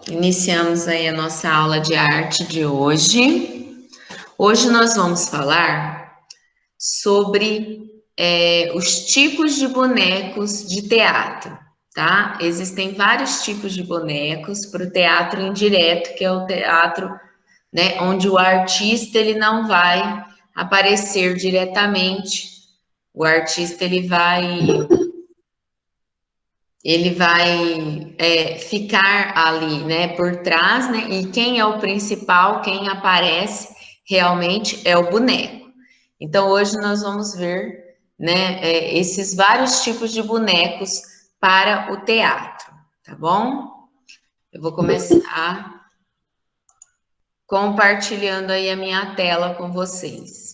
Iniciamos aí a nossa aula de arte de hoje. Hoje nós vamos falar sobre os tipos de bonecos de teatro, tá? Existem vários tipos de bonecos para o teatro indireto, que é o teatro, né, onde o artista ele não vai aparecer diretamente. O artista ele vai ficar ali, né, por trás, né, e quem é o principal, quem aparece realmente é o boneco. Então, hoje nós vamos ver, né, esses vários tipos de bonecos para o teatro, tá bom? Eu vou começar compartilhando aí a minha tela com vocês.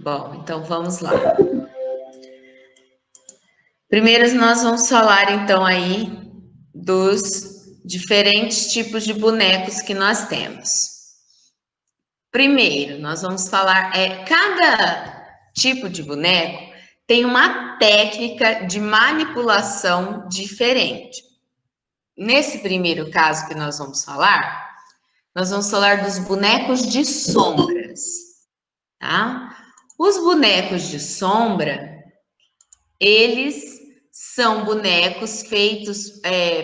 Bom, então vamos lá. Primeiro nós vamos falar então aí dos diferentes tipos de bonecos que nós temos. Primeiro, nós vamos falar, cada tipo de boneco tem uma técnica de manipulação diferente. Nesse primeiro caso que nós vamos falar dos bonecos de sombras, tá? Os bonecos de sombra, eles são bonecos feitos,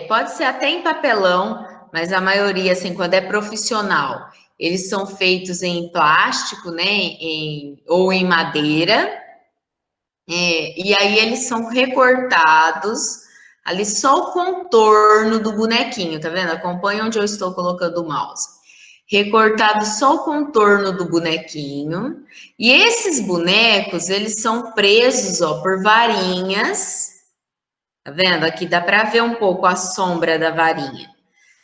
pode ser até em papelão, mas a maioria, assim, quando é profissional, eles são feitos em plástico, né, ou em madeira, e aí eles são recortados, ali só o contorno do bonequinho, tá vendo? Acompanha onde eu estou colocando o mouse. Recortado só o contorno do bonequinho, e esses bonecos, eles são presos, ó, por varinhas. Tá vendo? Aqui dá para ver um pouco a sombra da varinha.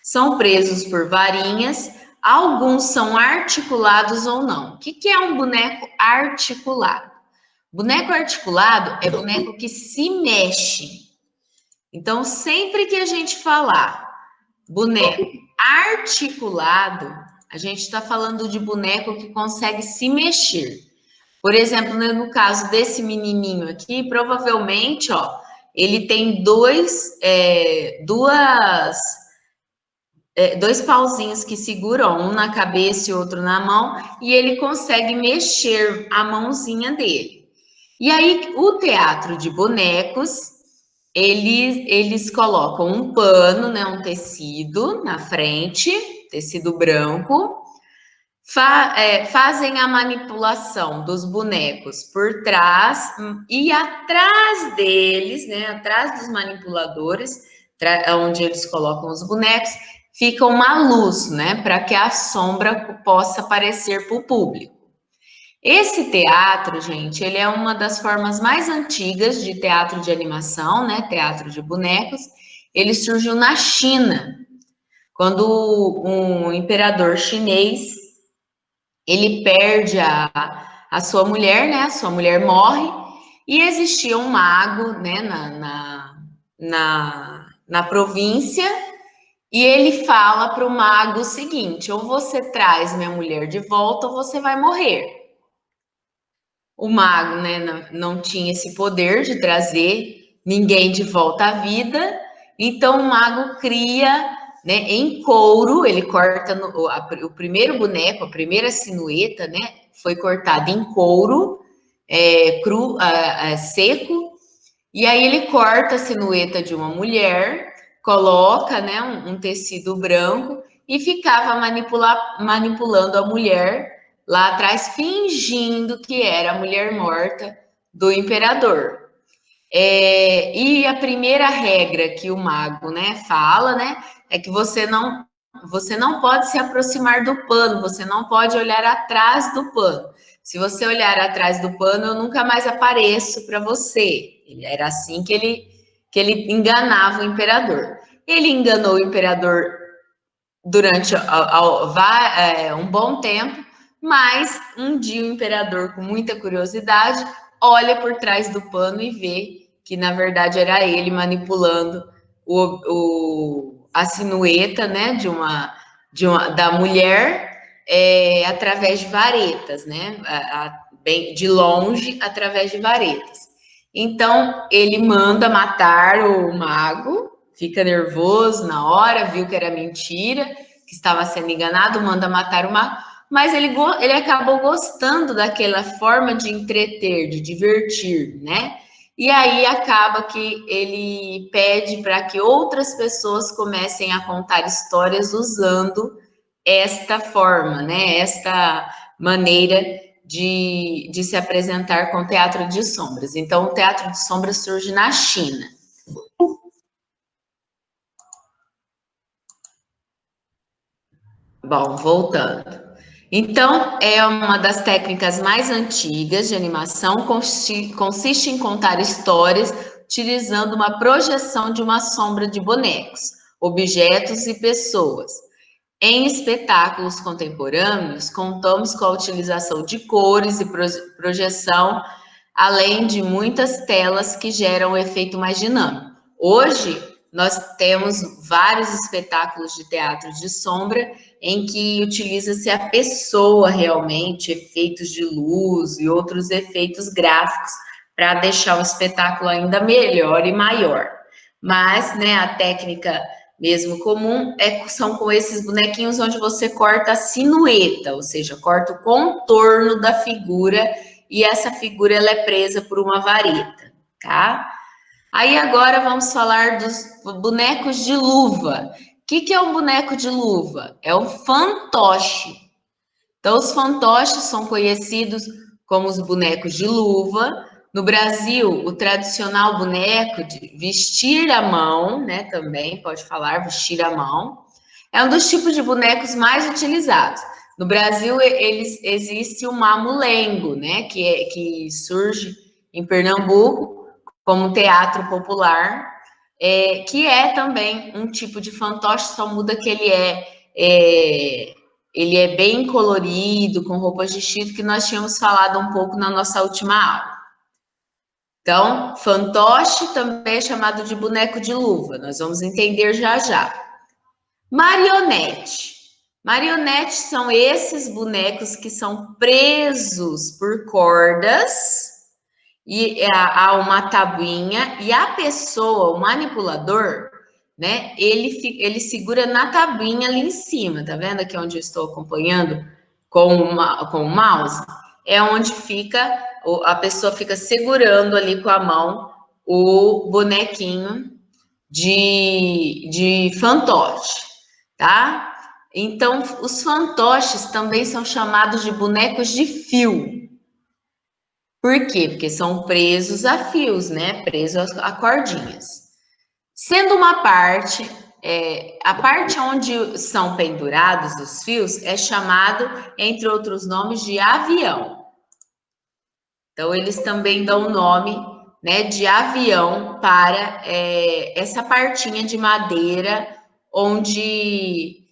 São presos por varinhas, alguns são articulados ou não. O que é um boneco articulado? Boneco articulado é boneco que se mexe. Então, sempre que a gente falar boneco articulado, a gente está falando de boneco que consegue se mexer. Por exemplo, no caso desse menininho aqui, provavelmente, ó, ele tem dois pauzinhos que seguram, um na cabeça e outro na mão, e ele consegue mexer a mãozinha dele. E aí, o teatro de bonecos, eles colocam um pano, né, um tecido na frente, tecido branco, fazem a manipulação dos bonecos por trás e atrás deles, né, atrás dos manipuladores, onde eles colocam os bonecos, fica uma luz, né, para que a sombra possa aparecer para o público. Esse teatro, gente, ele é uma das formas mais antigas de teatro de animação, né, teatro de bonecos. Ele surgiu na China, quando um imperador chinês ele perde a sua mulher, né? A sua mulher morre, e existia um mago, né, na província, e ele fala para o mago o seguinte: ou você traz minha mulher de volta, ou você vai morrer. O mago, né, não tinha esse poder de trazer ninguém de volta à vida, então o mago cria, né, em couro, ele corta o primeiro boneco, a primeira silhueta, né, foi cortada em couro, seco, e aí ele corta a silhueta de uma mulher, coloca, né, um tecido branco e ficava manipulando a mulher lá atrás, fingindo que era a mulher morta do imperador. E a primeira regra que o mago, né, fala, né, é que você não pode se aproximar do pano, você não pode olhar atrás do pano. Se você olhar atrás do pano, eu nunca mais apareço para você. Era assim que ele enganava o imperador. Ele enganou o imperador durante um bom tempo, mas um dia o imperador, com muita curiosidade, olha por trás do pano e vê que, na verdade, era ele manipulando a sinueta, né, da mulher, através de varetas, né, bem de longe através de varetas. Então, ele manda matar o mago, fica nervoso na hora, viu que era mentira, que estava sendo enganado, manda matar o mago, mas ele acabou gostando daquela forma de entreter, de divertir, né? E aí acaba que ele pede para que outras pessoas comecem a contar histórias usando esta forma, né? Esta maneira de se apresentar com teatro de sombras. Então, o teatro de sombras surge na China. Bom, voltando. Então, é uma das técnicas mais antigas de animação, consiste em contar histórias utilizando uma projeção de uma sombra de bonecos, objetos e pessoas. Em espetáculos contemporâneos, contamos com a utilização de cores e projeção, além de muitas telas que geram um efeito mais dinâmico. Hoje, nós temos vários espetáculos de teatro de sombra em que utiliza-se a pessoa realmente, efeitos de luz e outros efeitos gráficos para deixar o espetáculo ainda melhor e maior. Mas, né, a técnica mesmo comum são com esses bonequinhos onde você corta a sinueta, ou seja, corta o contorno da figura e essa figura ela é presa por uma vareta, tá? Aí agora vamos falar dos bonecos de luva. O que é um boneco de luva? É o fantoche. Então, os fantoches são conhecidos como os bonecos de luva. No Brasil, o tradicional boneco de vestir a mão, né? Também pode falar vestir a mão, é um dos tipos de bonecos mais utilizados. No Brasil, existe o mamulengo, né? Que surge em Pernambuco como um teatro popular, que é também um tipo de fantoche, só muda que ele é bem colorido, com roupas de chito, que nós tínhamos falado um pouco na nossa última aula. Então, fantoche também é chamado de boneco de luva, nós vamos entender já já. Marionete. Marionetes são esses bonecos que são presos por cordas e há uma tabuinha e a pessoa, o manipulador, né? Ele segura na tabuinha ali em cima, tá vendo aqui onde eu estou acompanhando com o mouse? É onde fica, a pessoa fica segurando ali com a mão o bonequinho de fantoche, tá? Então, os fantoches também são chamados de bonecos de fio. Por quê? Porque são presos a fios, né? Presos a cordinhas. Sendo uma parte, a parte onde são pendurados os fios é chamado, entre outros nomes, de avião. Então, eles também dão o nome, né, de avião para essa partinha de madeira onde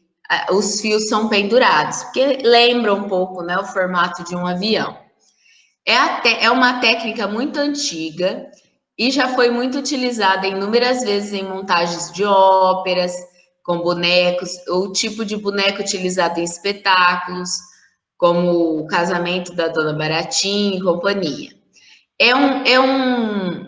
os fios são pendurados, porque lembra um pouco, né, o formato de um avião. É uma técnica muito antiga e já foi muito utilizada inúmeras vezes em montagens de óperas, com bonecos, o tipo de boneco utilizado em espetáculos, como o Casamento da Dona Baratinha e companhia.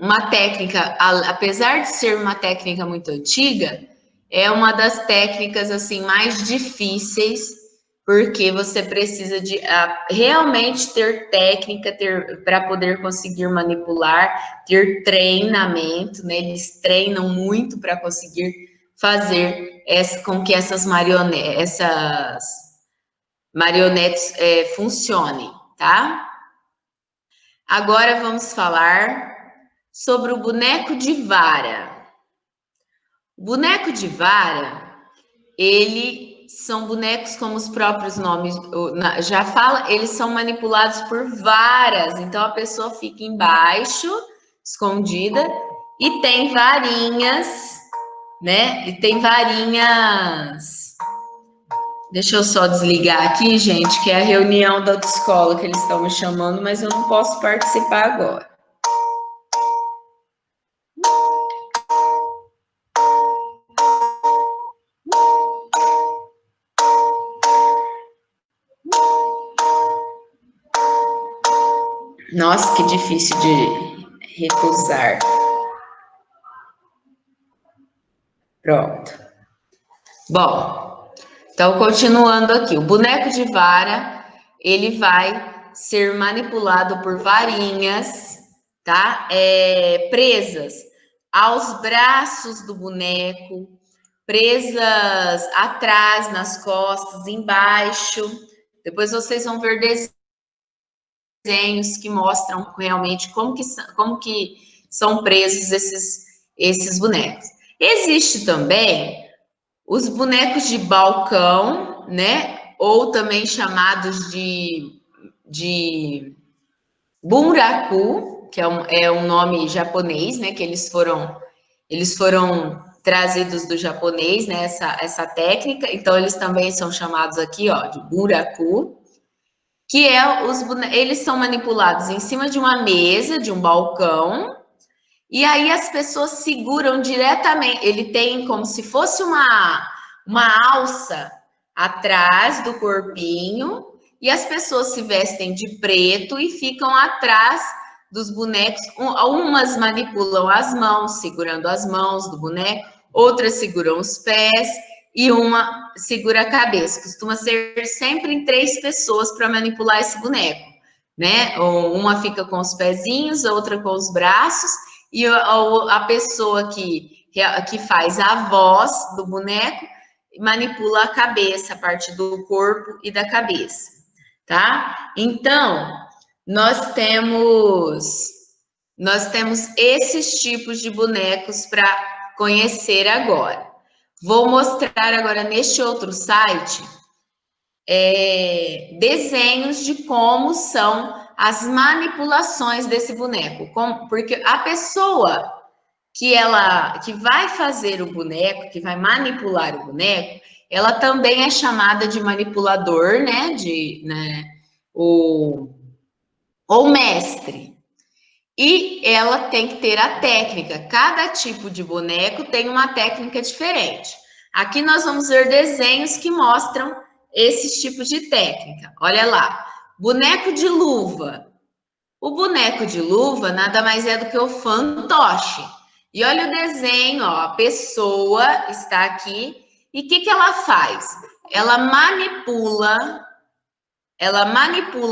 Uma técnica, apesar de ser uma técnica muito antiga, é uma das técnicas assim mais difíceis, porque você precisa de realmente ter técnica para poder conseguir manipular, ter treinamento, né? Eles treinam muito para conseguir fazer com que essas marionetes funcionem, tá? Agora vamos falar sobre o boneco de vara. O boneco de vara, são bonecos como os próprios nomes já fala, eles são manipulados por varas. Então a pessoa fica embaixo, escondida, e tem varinhas, né? E tem varinhas. Deixa eu só desligar aqui, gente, que é a reunião da autoescola que eles estão me chamando, mas eu não posso participar agora. Nossa, que difícil de recusar. Pronto. Bom, então continuando aqui, o boneco de vara, ele vai ser manipulado por varinhas, tá? Presas aos braços do boneco, presas atrás, nas costas, embaixo. Depois vocês vão ver desenhos que mostram realmente como que são presos esses bonecos. Existe também os bonecos de balcão, né? Ou também chamados de bunraku, que é um nome japonês, né? Que eles foram trazidos do japonês, né? Essa técnica. Então, eles também são chamados aqui, ó, de bunraku, que é eles são manipulados em cima de uma mesa, de um balcão, e aí as pessoas seguram diretamente. Ele tem como se fosse uma alça atrás do corpinho, e as pessoas se vestem de preto e ficam atrás dos bonecos. Umas manipulam as mãos, segurando as mãos do boneco, outras seguram os pés e uma segura a cabeça. Costuma ser sempre em 3 pessoas para manipular esse boneco, né? Uma fica com os pezinhos, outra com os braços, e a pessoa que faz a voz do boneco manipula a cabeça, a parte do corpo e da cabeça, tá? Então, nós temos esses tipos de bonecos para conhecer agora. Vou mostrar agora neste outro site desenhos de como são as manipulações desse boneco, porque a pessoa que vai fazer o boneco, que vai manipular o boneco, ela também é chamada de manipulador, né, ou mestre. E ela tem que ter a técnica. Cada tipo de boneco tem uma técnica diferente. Aqui nós vamos ver desenhos que mostram esses tipos de técnica. Olha lá, boneco de luva. O boneco de luva nada mais é do que o fantoche. E olha o desenho, ó, a pessoa está aqui e o que ela faz? Ela manipula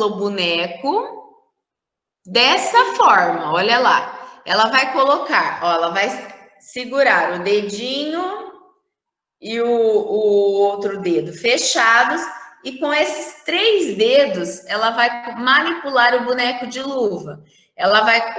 o boneco dessa forma, olha lá. Ela vai colocar, ó, ela vai segurar o dedinho e o outro dedo fechados, e com esses 3 dedos, ela vai manipular o boneco de luva. Ela vai,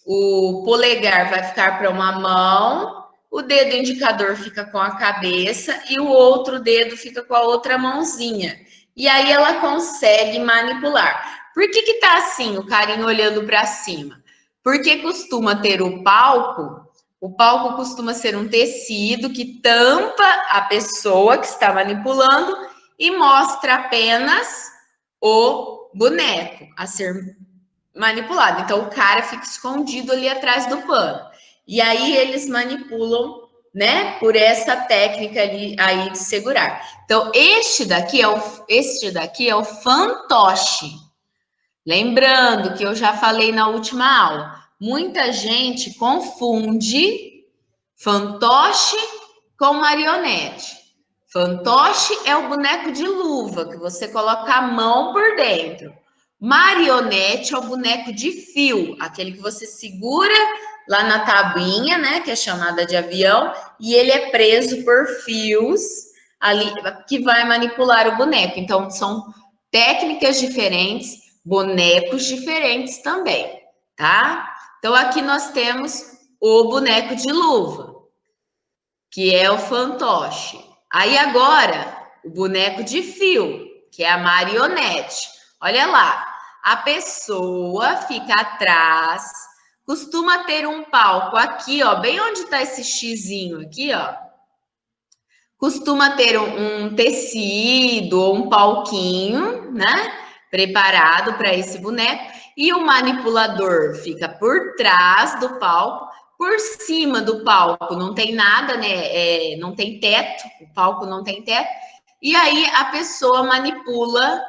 o polegar vai ficar para uma mão, o dedo indicador fica com a cabeça e o outro dedo fica com a outra mãozinha. E aí ela consegue manipular. Por que tá assim, o carinho olhando para cima? Porque costuma ter o palco costuma ser um tecido que tampa a pessoa que está manipulando e mostra apenas o boneco a ser manipulado. Então, o cara fica escondido ali atrás do pano. E aí eles manipulam, né, por essa técnica ali aí de segurar. Então, este daqui é o fantoche. Lembrando que eu já falei na última aula, muita gente confunde fantoche com marionete. Fantoche é o boneco de luva, que você coloca a mão por dentro. Marionete é o boneco de fio, aquele que você segura lá na tabuinha, né, que é chamada de avião, e ele é preso por fios ali que vai manipular o boneco. Então, são técnicas diferentes, bonecos diferentes também, tá? Então, aqui nós temos o boneco de luva, que é o fantoche. Aí agora, o boneco de fio, que é a marionete. Olha lá, a pessoa fica atrás, costuma ter um palco aqui, ó, bem onde tá esse xizinho aqui, ó. Costuma ter um tecido ou um palquinho, né? Preparado para esse boneco. E o manipulador fica por trás do palco. Por cima do palco não tem nada, né? Não tem teto, o palco não tem teto. E aí a pessoa manipula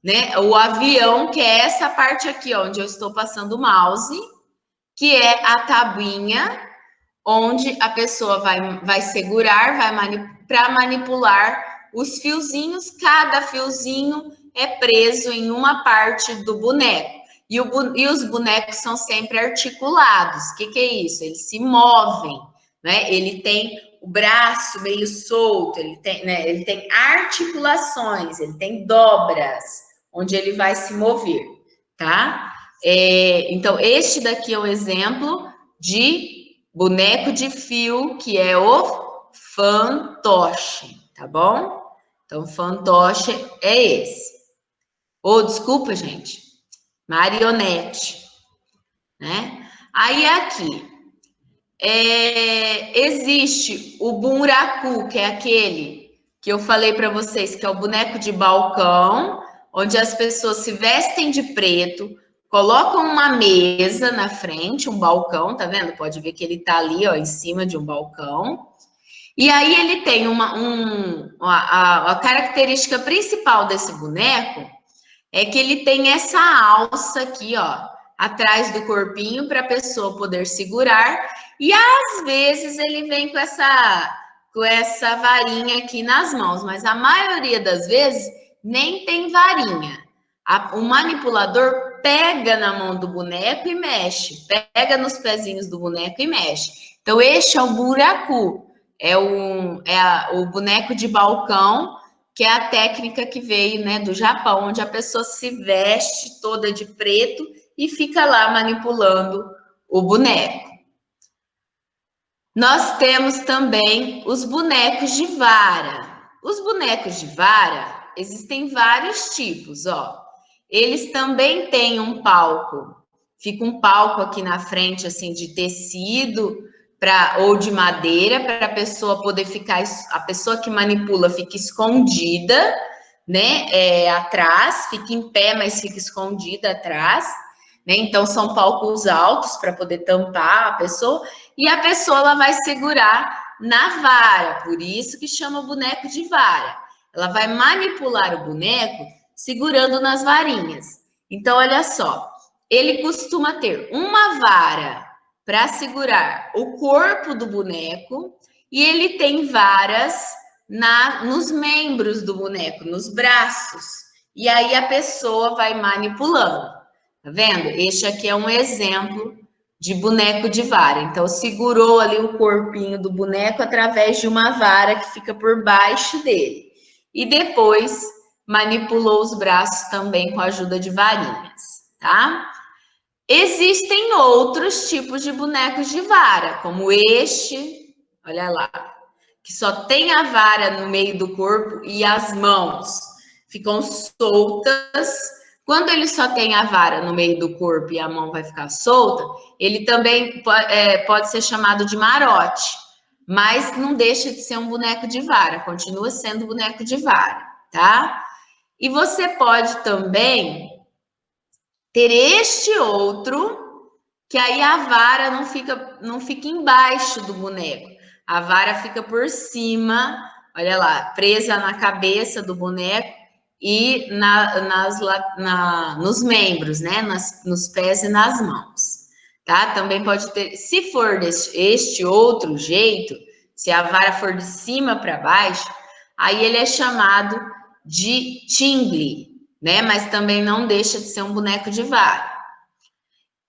né? O avião, que é essa parte aqui, ó, onde eu estou passando o mouse, que é a tabuinha onde a pessoa vai segurar, para manipular os fiozinhos. Cada fiozinho é preso em uma parte do boneco. E os bonecos são sempre articulados. O que é isso? Eles se movem, né? Ele tem o braço meio solto, ele tem articulações, ele tem dobras, onde ele vai se mover, tá? Então, este daqui é o exemplo de boneco de fio, que é o fantoche, tá bom? Então, fantoche é esse. Ou, desculpa, gente, marionete, né? Aí, aqui, existe o buraku, que é aquele que eu falei para vocês, que é o boneco de balcão, onde as pessoas se vestem de preto, colocam uma mesa na frente, um balcão, tá vendo? Pode ver que ele tá ali, ó, em cima de um balcão. E aí ele tem a característica principal desse boneco é que ele tem essa alça aqui, ó, atrás do corpinho para a pessoa poder segurar. E às vezes ele vem com essa varinha aqui nas mãos, mas a maioria das vezes nem tem varinha. O manipulador pega na mão do boneco e mexe, pega nos pezinhos do boneco e mexe. Então, este é o buraku, o boneco de balcão, que é a técnica que veio, né, do Japão, onde a pessoa se veste toda de preto e fica lá manipulando o boneco. Nós temos também os bonecos de vara. Os bonecos de vara, existem vários tipos, ó. Eles também têm um palco. Fica um palco aqui na frente, assim, de tecido ou de madeira, para a pessoa poder ficar, a pessoa que manipula fica escondida, né, atrás, fica em pé, mas fica escondida atrás, né? Então são palcos altos para poder tampar a pessoa, e a pessoa ela vai segurar na vara, por isso que chama boneco de vara. Ela vai manipular o boneco segurando nas varinhas. Então, olha só, ele costuma ter uma vara para segurar o corpo do boneco e ele tem varas nos membros do boneco, nos braços. E aí a pessoa vai manipulando. Tá vendo? Este aqui é um exemplo de boneco de vara. Então, segurou ali o corpinho do boneco através de uma vara que fica por baixo dele. E depois manipulou os braços também com a ajuda de varinhas, tá? Existem outros tipos de bonecos de vara, como este, olha lá, que só tem a vara no meio do corpo e as mãos ficam soltas. Quando ele só tem a vara no meio do corpo e a mão vai ficar solta, ele também pode ser chamado de marote, mas não deixa de ser um boneco de vara, continua sendo boneco de vara, tá? E você pode também ter este outro, que aí a vara não fica embaixo do boneco. A vara fica por cima, olha lá, presa na cabeça do boneco e nos membros, né? Nos pés e nas mãos. Tá? Também pode ter, se for este outro jeito, se a vara for de cima para baixo, aí ele é chamado de tingle, né? Mas também não deixa de ser um boneco de vara.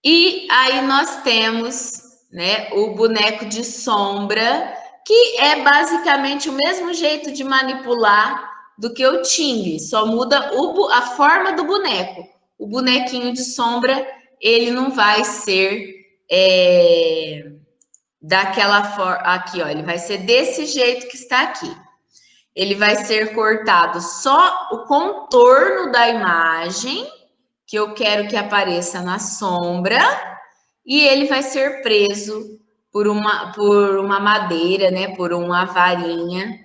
E aí nós temos, né, o boneco de sombra, que é basicamente o mesmo jeito de manipular do que o tingle, só muda a forma do boneco. O bonequinho de sombra, ele não vai ser daquela forma, aqui, ó, ele vai ser desse jeito que está aqui. Ele vai ser cortado só o contorno da imagem, que eu quero que apareça na sombra, e ele vai ser preso por uma madeira, né, por uma varinha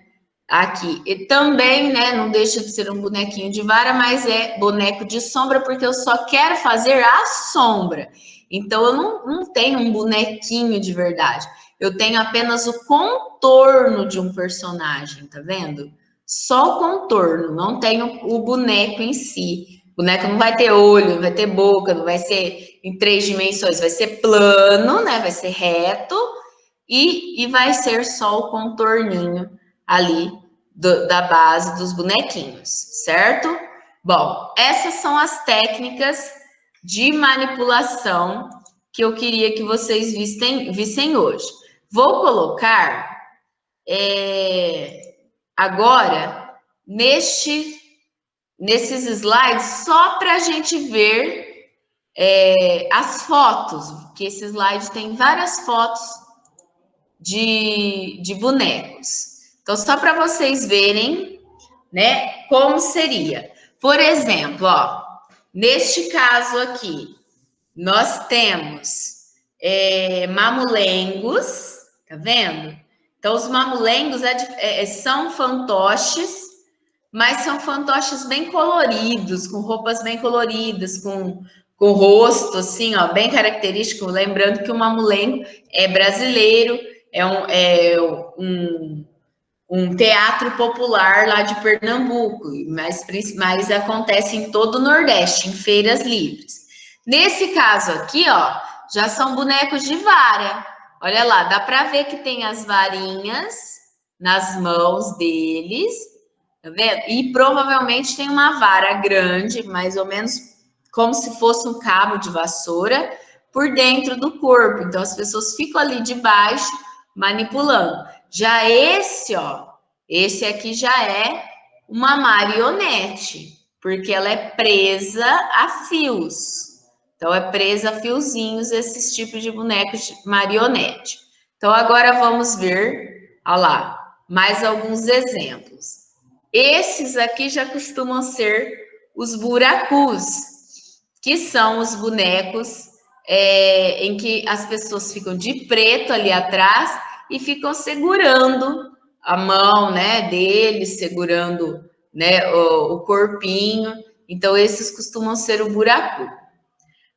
aqui. E também, né, não deixa de ser um bonequinho de vara, mas é boneco de sombra, porque eu só quero fazer a sombra. Então, eu não tenho um bonequinho de verdade. Eu tenho apenas o contorno de um personagem, tá vendo? Só o contorno, não tenho o boneco em si. boneco não vai ter olho, não vai ter boca, não vai ser em 3 dimensões, vai ser plano, né? Vai ser reto e vai ser só o contorninho ali da base dos bonequinhos, certo? Bom, essas são as técnicas de manipulação que eu queria que vocês vissem hoje. Vou colocar agora nesses slides só para a gente ver as fotos, que esse slide tem várias fotos de bonecos. Então, só para vocês verem, né, como seria. Por exemplo, ó, neste caso aqui, nós temos mamulengos, tá vendo? Então, os mamulengos são fantoches, mas são fantoches bem coloridos, com roupas bem coloridas, com rosto, assim, ó, bem característico. Lembrando que o mamulengo é brasileiro, um teatro popular lá de Pernambuco, mas acontece em todo o Nordeste, em feiras livres. Nesse caso aqui, ó, já são bonecos de vara. Olha lá, dá para ver que tem as varinhas nas mãos deles, tá vendo? E provavelmente tem uma vara grande, mais ou menos como se fosse um cabo de vassoura, por dentro do corpo. Então as pessoas ficam ali debaixo manipulando. Já esse, ó, esse aqui já é uma marionete, porque ela é presa a fios. Então é presa a fiozinhos esses tipos de bonecos de marionete. Então agora vamos ver, olha lá, mais alguns exemplos. Esses aqui já costumam ser os buracus, que são os bonecos em que as pessoas ficam de preto ali atrás e ficam segurando a mão, né, deles, segurando, né, o corpinho. Então, esses costumam ser o buraco.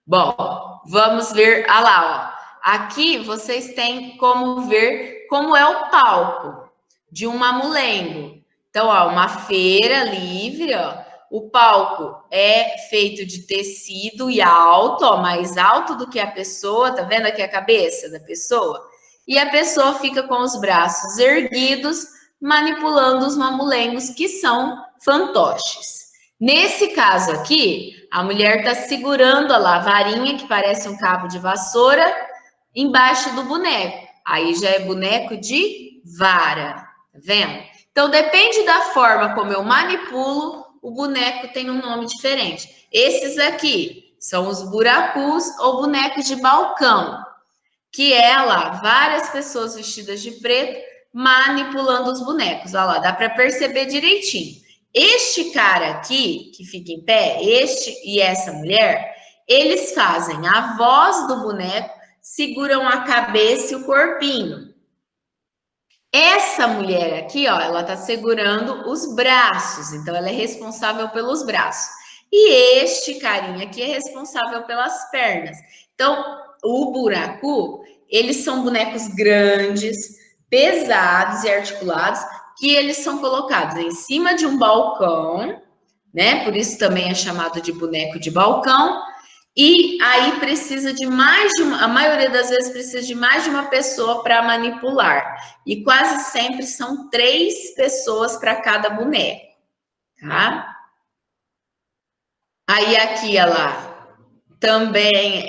Bom, vamos ver, ah lá, ó. Aqui vocês têm como ver como é o palco de um mamulengo. Então, ó, uma feira livre, ó. O palco é feito de tecido e alto, ó, mais alto do que a pessoa, tá vendo aqui a cabeça da pessoa? E a pessoa fica com os braços erguidos, manipulando os mamulengos, que são fantoches. Nesse caso aqui, a mulher está segurando a varinha, que parece um cabo de vassoura, embaixo do boneco. Aí já é boneco de vara, tá vendo? Então, depende da forma como eu manipulo, o boneco tem um nome diferente. Esses aqui são os buracus ou bonecos de balcão, que é lá, várias pessoas vestidas de preto manipulando os bonecos. Olha lá, dá para perceber direitinho. Este cara aqui, que fica em pé, este e essa mulher, eles fazem a voz do boneco, seguram a cabeça e o corpinho. Essa mulher aqui, ó, ela tá segurando os braços, então ela é responsável pelos braços. E este carinha aqui é responsável pelas pernas. Então, o buraco, eles são bonecos grandes, pesados e articulados, que eles são colocados em cima de um balcão, né? Por isso também é chamado de boneco de balcão. E aí precisa de mais de uma, a maioria das vezes precisa de mais de uma pessoa para manipular. E quase sempre são 3 pessoas para cada boneco, tá? Aí aqui, olha lá, também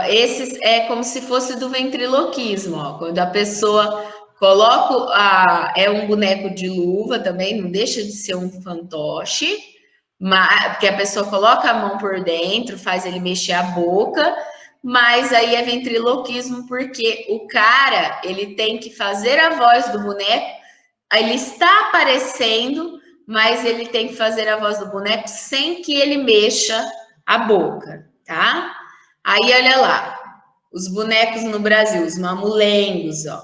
esses é como se fosse do ventriloquismo, ó, quando a pessoa coloca, é um boneco de luva também, não deixa de ser um fantoche, porque a pessoa coloca a mão por dentro, faz ele mexer a boca, mas aí é ventriloquismo porque o cara, ele tem que fazer a voz do boneco, ele está aparecendo, mas ele tem que fazer a voz do boneco sem que ele mexa a boca, tá? Aí olha lá, os bonecos no Brasil, os mamulengos, ó,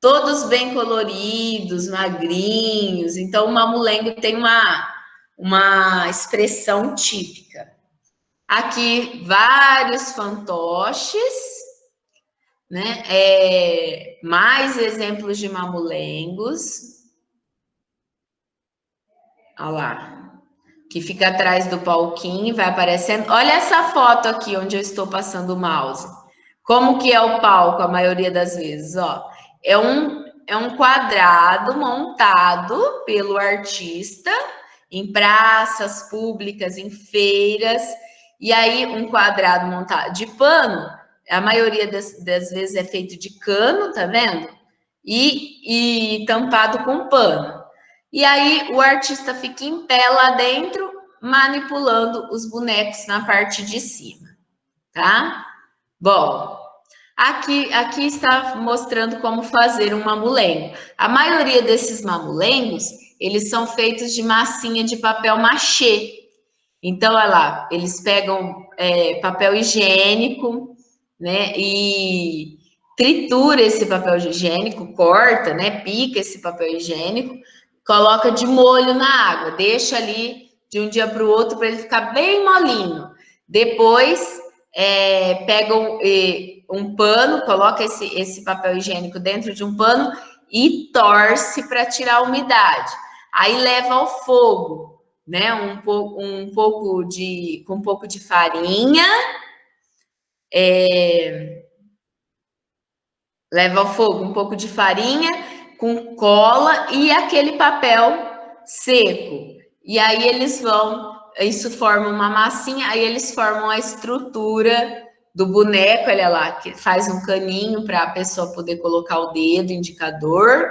todos bem coloridos, magrinhos. Então o mamulengo tem uma expressão típica. Aqui, vários fantoches, né? Mais exemplos de mamulengos. Olha lá. que fica atrás do palquinho, vai aparecendo. Olha essa foto aqui, onde eu estou passando o mouse. Como que é o palco, a maioria das vezes, ó. É um quadrado montado pelo artista em praças públicas, em feiras, e aí um quadrado montado de pano, a maioria das vezes é feito de cano, tá vendo? E tampado com pano. E aí o artista fica em pé lá dentro, manipulando os bonecos na parte de cima, tá? Bom, aqui está mostrando como fazer um mamulengo. A maioria desses mamulengos, eles são feitos de massinha de papel machê. Então, olha lá, eles pegam papel higiênico, né, e tritura esse papel higiênico, corta, né, pica esse papel higiênico, coloca de molho na água, deixa ali de um dia para o outro para ele ficar bem molinho. Depois, pegam um pano, coloca esse papel higiênico dentro de um pano e torce para tirar a umidade. Aí leva ao fogo, né? Com um pouco de farinha, leva ao fogo um pouco de farinha com cola e aquele papel seco. E aí isso forma uma massinha, aí eles formam a estrutura do boneco, olha lá, que faz um caninho para a pessoa poder colocar o dedo, indicador,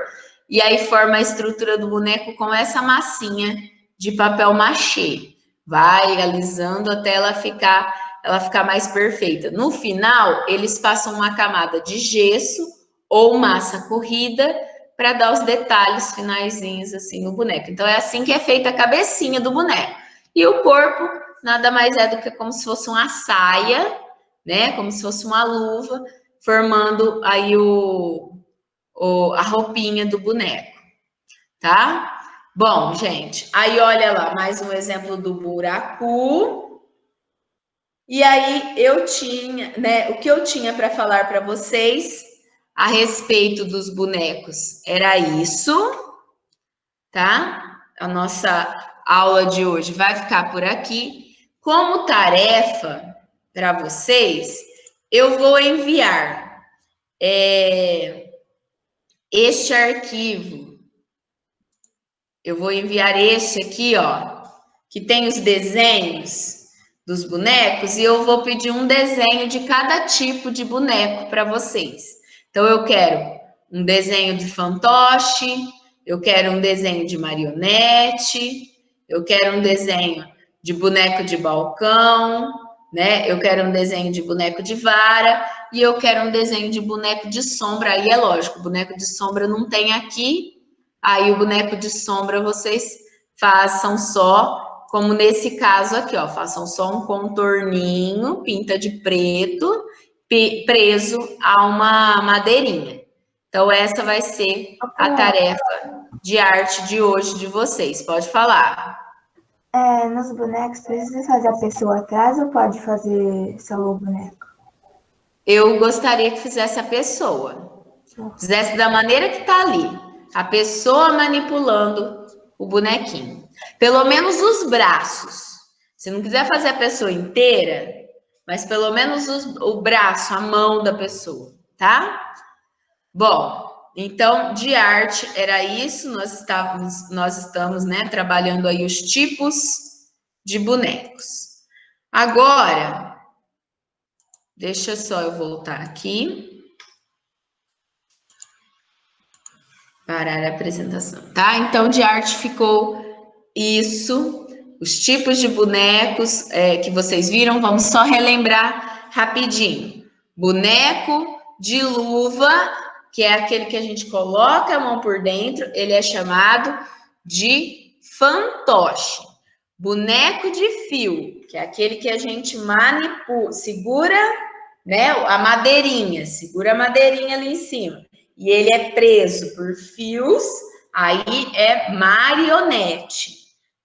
e aí forma a estrutura do boneco com essa massinha de papel machê. Vai alisando até ela ficar mais perfeita. No final, eles passam uma camada de gesso ou massa corrida para dar os detalhes finaizinhos assim no boneco. Então é assim que é feita a cabecinha do boneco. E o corpo nada mais é do que como se fosse uma saia, né? Como se fosse uma luva, formando aí a roupinha do boneco, tá? Bom, gente, aí olha lá, mais um exemplo do buraco. E aí eu tinha, né, o que eu tinha para falar para vocês a respeito dos bonecos era isso, tá? A nossa aula de hoje vai ficar por aqui. Como tarefa para vocês, eu vou enviar este arquivo. Eu vou enviar este aqui, ó, que tem os desenhos dos bonecos, e eu vou pedir um desenho de cada tipo de boneco para vocês. Então, eu quero um desenho de fantoche, eu quero um desenho de marionete, eu quero um desenho de boneco de balcão, né? Eu quero um desenho de boneco de vara e eu quero um desenho de boneco de sombra. Aí é lógico, o boneco de sombra não tem aqui. Aí o boneco de sombra vocês façam só, como nesse caso aqui, ó, façam só um contorninho, pinta de preto, preso a uma madeirinha. Então essa vai ser a tarefa de arte de hoje de vocês. Pode falar. Nos bonecos, precisa fazer a pessoa atrás ou pode fazer só o boneco? Eu gostaria que fizesse a pessoa. Fizesse da maneira que tá ali. A pessoa manipulando o bonequinho. Pelo menos os braços. Se não quiser fazer a pessoa inteira, mas pelo menos o braço, a mão da pessoa, tá? Bom, então de arte era isso. Nós estamos, né, trabalhando aí os tipos de bonecos. Agora, deixa só eu voltar aqui. Parar a apresentação, tá? Então, de arte ficou isso, os tipos de bonecos que vocês viram, vamos só relembrar rapidinho. Boneco de luva, que é aquele que a gente coloca a mão por dentro, ele é chamado de fantoche. Boneco de fio, que é aquele que a gente manipula, segura, né, a madeirinha, segura a madeirinha ali em cima. E ele é preso por fios, aí é marionete,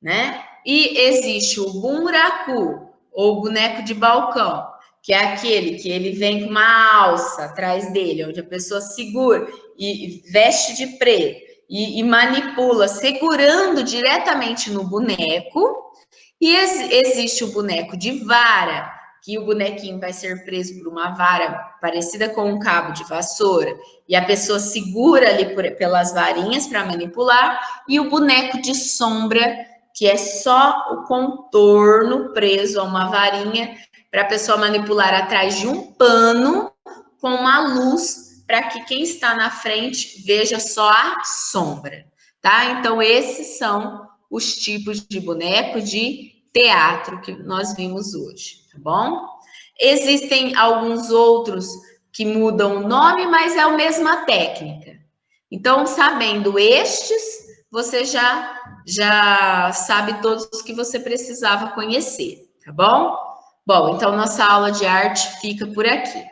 né? E existe o buraku, ou boneco de balcão, que é aquele que ele vem com uma alça atrás dele, onde a pessoa segura e veste de preto e manipula, segurando diretamente no boneco, E existe o boneco de vara, que o bonequinho vai ser preso por uma vara parecida com um cabo de vassoura, e a pessoa segura ali pelas varinhas para manipular, e o boneco de sombra, que é só o contorno preso a uma varinha para a pessoa manipular atrás de um pano com uma luz para que quem está na frente veja só a sombra, tá? Então esses são os tipos de boneco de teatro que nós vimos hoje, tá bom? Existem alguns outros que mudam o nome, mas é a mesma técnica. Então, sabendo estes, você já sabe todos os que você precisava conhecer, tá bom? Bom, então nossa aula de arte fica por aqui.